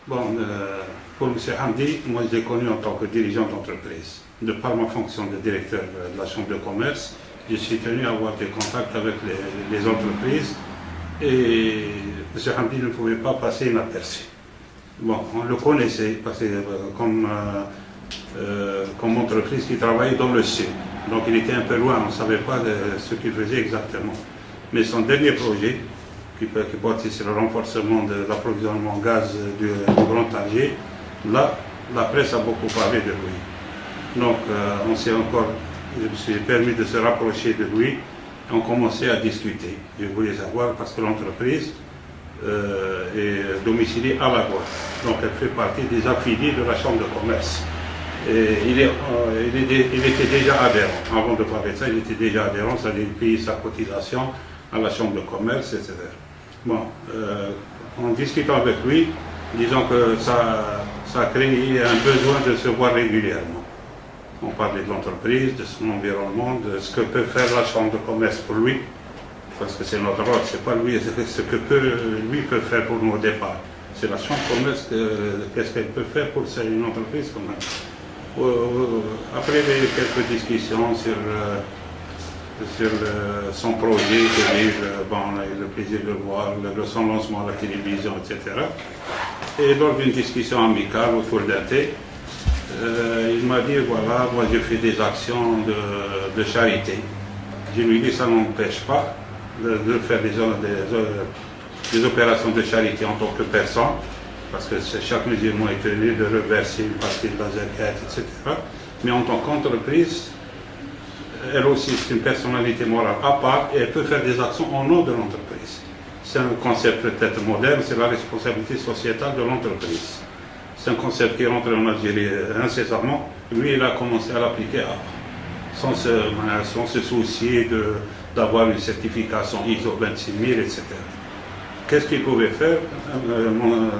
Bon, pour M. Hamdi, moi je l'ai connu en tant que dirigeant d'entreprise. De par ma fonction de directeur de la Chambre de commerce, je suis tenu à avoir des contacts avec les entreprises et M. Hamdi ne pouvait pas passer inaperçu. Bon, on le connaissait parce que, comme entreprise qui travaillait dans le sud. Donc il était un peu loin, on ne savait pas ce qu'il faisait exactement. Mais son dernier projet, qui portait sur le renforcement de l'approvisionnement en gaz du Grand Alger, là, la presse a beaucoup parlé de lui. Donc je me suis permis de se rapprocher de lui et on commençait à discuter. Je voulais savoir parce que l'entreprise est domiciliée à la Guadeloupe. Donc elle fait partie des affiliés de la Chambre de commerce. Et il était déjà adhérent. Avant de parler de ça, il était déjà adhérent, c'est-à-dire qu'il payait sa cotisation à la Chambre de commerce, etc. Bon, en discutant avec lui, disons que ça a créé un besoin de se voir régulièrement. On parlait de l'entreprise, de son environnement, de ce que peut faire la Chambre de commerce pour lui, parce que c'est notre rôle, c'est pas lui, ce que lui peut faire pour nous au départ. C'est la Chambre de commerce, qu'est-ce qu'elle peut faire pour une entreprise comme ça. Après quelques discussions sur son projet, que on a eu le plaisir de voir, son lancement à la télévision, etc. Et lors d'une discussion amicale autour d'un thé, il m'a dit, voilà, moi je fais des actions de charité. Je lui ai dit, ça n'empêche pas de faire des opérations de charité en tant que personne, parce que chaque musulman est tenu de reverser une partie de la zakat, etc. Mais en tant qu'entreprise, elle aussi c'est une personnalité morale à part et elle peut faire des actions au nom de l'entreprise. C'est un concept peut-être moderne, c'est la responsabilité sociétale de l'entreprise. C'est un concept qui rentre en Algérie incessamment. Lui, il a commencé à l'appliquer sans se soucier d'avoir une certification ISO 26000, etc. Qu'est-ce qu'il pouvait faire?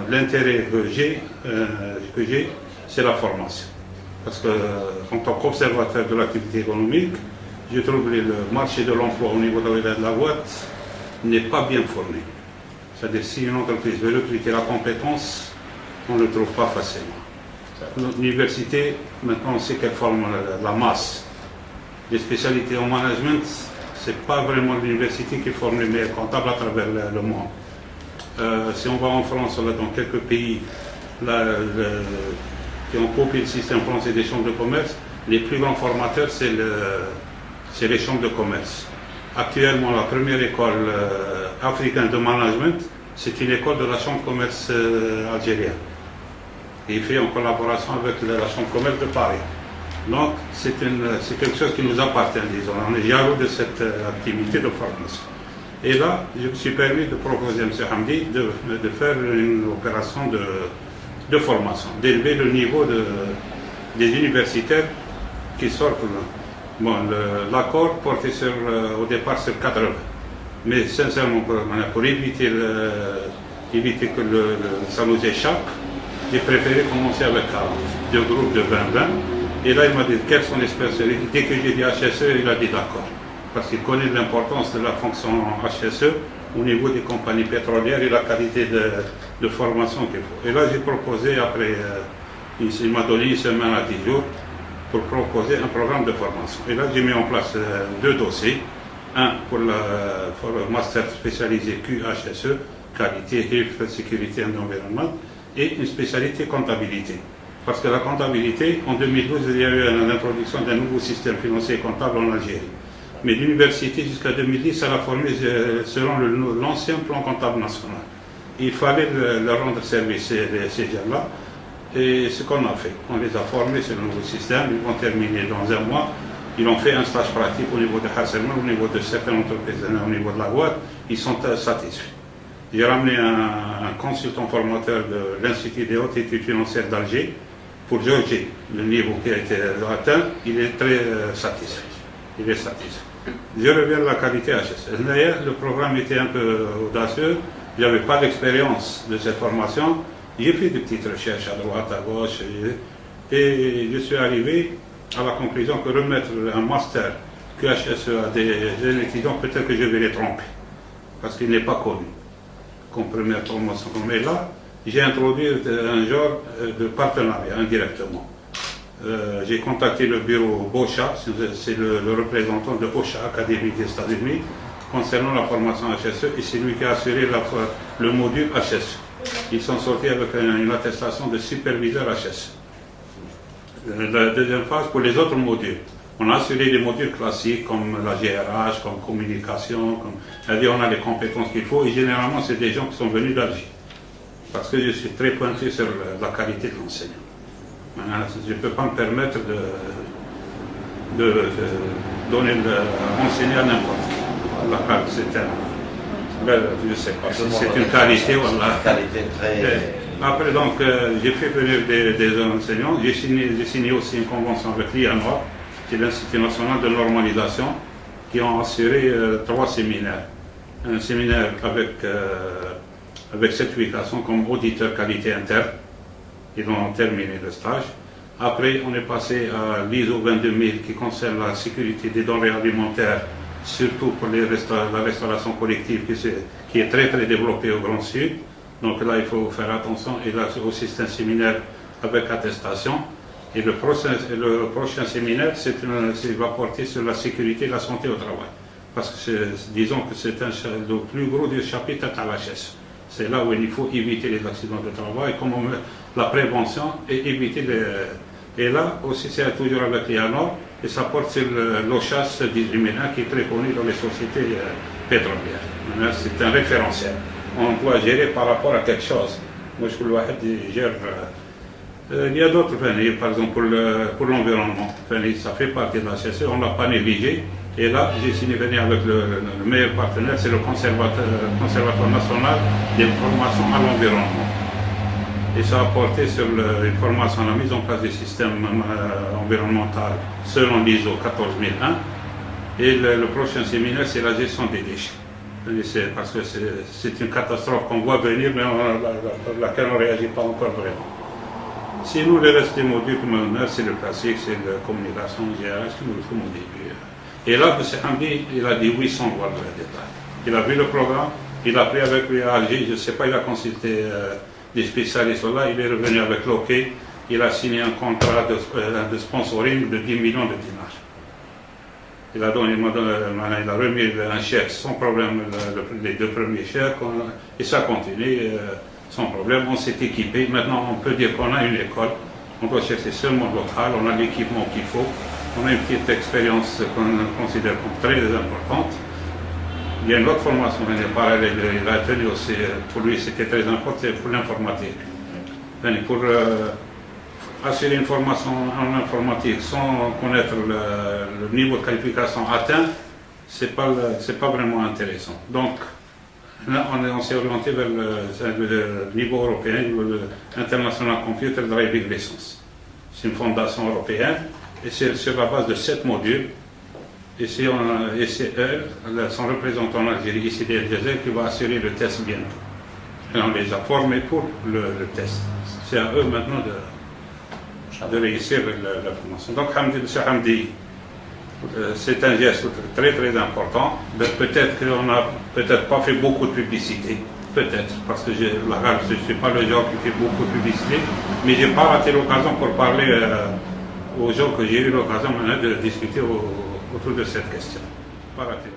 L'intérêt que j'ai, c'est la formation. Parce qu'en tant qu'observateur de l'activité économique, je trouve que le marché de l'emploi au niveau de la Guadeloupe n'est pas bien formé. C'est-à-dire si une entreprise veut recruter la compétence, on ne le trouve pas facilement. L'université, maintenant on sait qu'elle forme la masse. Les spécialités en management, ce n'est pas vraiment l'université qui forme les meilleurs comptables à travers le monde. Si on va en France, là, dans quelques pays qui ont copié le système français des chambres de commerce, les plus grands formateurs, c'est les chambres de commerce. Actuellement, la première école africaine de management, c'est une école de la chambre de commerce algérienne. Et fait en collaboration avec la chambre de commerce de Paris. Donc, c'est quelque chose qui nous appartient, disons. On est jaloux de cette activité de formation. Et là, je me suis permis de proposer à M. Hamdi de faire une opération de formation, d'élever le niveau des universitaires qui sortent là. Bon, l'accord portait au départ sur 80. Mais sincèrement, pour éviter que ça nous échappe, j'ai préféré commencer avec 40, deux groupes de 20-20. Et là, il m'a dit quelles sont les spécialités. Dès que j'ai dit HSE, il a dit d'accord. Parce qu'il connaît l'importance de la fonction HSE au niveau des compagnies pétrolières et la qualité de formation qu'il faut. Et là, j'ai proposé, après, il m'a donné une semaine à 10 jours pour proposer un programme de formation. Et là, j'ai mis en place deux dossiers. Un pour le master spécialisé QHSE, qualité, health, sécurité et environnement, et une spécialité comptabilité. Parce que la comptabilité, en 2012, il y a eu l'introduction d'un nouveau système financier et comptable en Algérie. Mais l'université, jusqu'à 2010, elle a formé selon l'ancien plan comptable national. Il fallait leur rendre service, ces gens-là. Et ce qu'on a fait, on les a formés sur le nouveau système. Ils vont terminer dans un mois. Ils ont fait un stage pratique au niveau de Hasselman, au niveau de certaines entreprises, au niveau de la Guadeloupe. Ils sont satisfaits. J'ai ramené un consultant formateur de l'Institut des hautes études financières d'Alger pour jauger le niveau qui a été atteint. Il est très satisfait. Il est satisfait. Je reviens de la qualité HSE. D'ailleurs, le programme était un peu audacieux. Je n'avais pas d'expérience de cette formation. J'ai fait des petites recherches à droite, à gauche. Et je suis arrivé à la conclusion que remettre un master QHSE à des étudiants, peut-être que je vais les tromper. Parce qu'il n'est pas connu comme première formation. Mais là, j'ai introduit un genre de partenariat indirectement. J'ai contacté le bureau OSHA, c'est le représentant de OSHA Académie des États-Unis, concernant la formation HSE, et c'est lui qui a assuré le module HSE. Ils sont sortis avec une attestation de superviseur HSE. La deuxième phase, pour les autres modules, on a assuré les modules classiques comme la GRH, comme communication, c'est-à-dire on a les compétences qu'il faut, et généralement c'est des gens qui sont venus d'Alger, parce que je suis très pointu sur la qualité de l'enseignant. Maintenant, je ne peux pas me permettre de donner enseigner à n'importe qui. Je sais pas si c'est une qualité. Voilà. Après, donc, j'ai fait venir des enseignants. J'ai signé aussi une convention avec l'IANOR, qui est l'Institut national de normalisation, qui ont assuré 3 séminaires. Un séminaire avec certification comme auditeur qualité interne. Ils ont terminé le stage. Après, on est passé à l'ISO 22000 qui concerne la sécurité des denrées alimentaires, surtout pour la restauration collective qui est très très développée au Grand Sud. Donc là, il faut faire attention. Et là aussi, c'est un séminaire avec attestation. Et le prochain séminaire, il va porter sur la sécurité et la santé au travail. Parce que disons que c'est le plus gros du chapitre à l'HS. C'est là où il faut éviter les accidents de travail, comme la prévention et éviter les... Et là aussi, c'est toujours avec l'IANOR, et ça porte sur l'OCHAS 18001 qui est très connu dans les sociétés pétrolières. C'est un référentiel. On doit gérer par rapport à quelque chose. Moi, je gère. Il y a d'autres, par exemple, pour l'environnement. Ça fait partie de la HSE, on ne l'a pas négligé. Et là, j'ai signé avec le meilleur partenaire, c'est le Conservatoire national des formations à l'environnement. Et ça a porté sur une formation à la mise en place des systèmes environnementaux selon l'ISO 14001. Et le prochain séminaire, c'est la gestion des déchets. Parce que c'est une catastrophe qu'on voit venir, mais laquelle on ne réagit pas encore vraiment. Sinon, le reste des modules, c'est le classique, c'est la communication, GRH, comme on dit. Et là, M. Hamdi, il a dit oui sans voir le détail. Il a vu le programme, il a pris avec lui à Alger, je ne sais pas, il a consulté des spécialistes là, il est revenu avec l'OK, il a signé un contrat de sponsoring de 10 millions de dinars. Il a remis un chèque sans problème, les 2 premiers chèques, et ça continue sans problème. On s'est équipé. Maintenant, on peut dire qu'on a une école, on doit chercher seulement local, on a l'équipement qu'il faut. On a une petite expérience qu'on considère comme très importante. Il y a une autre formation, parallèle, il a tenu aussi, pour lui c'était très important, c'est pour l'informatique. Pour assurer une formation en informatique sans connaître le niveau de qualification atteint, ce n'est pas vraiment intéressant. Donc, là, on s'est orienté vers le niveau européen, International Computer Driving License. C'est une fondation européenne. Et c'est sur la base de 7 modules. Et c'est elle, son représentant en Algérie, ici des Algériens, qui va assurer le test bientôt. Et on les a formés pour le test. C'est à eux maintenant de réussir la formation. Donc, M. Hamdi, c'est un geste très très important. Peut-être qu'on n'a pas fait beaucoup de publicité. Peut-être, parce que je ne suis pas le genre qui fait beaucoup de publicité. Mais je n'ai pas raté l'occasion pour parler aux gens que j'ai eu l'occasion maintenant de discuter autour de cette question. Pas raté.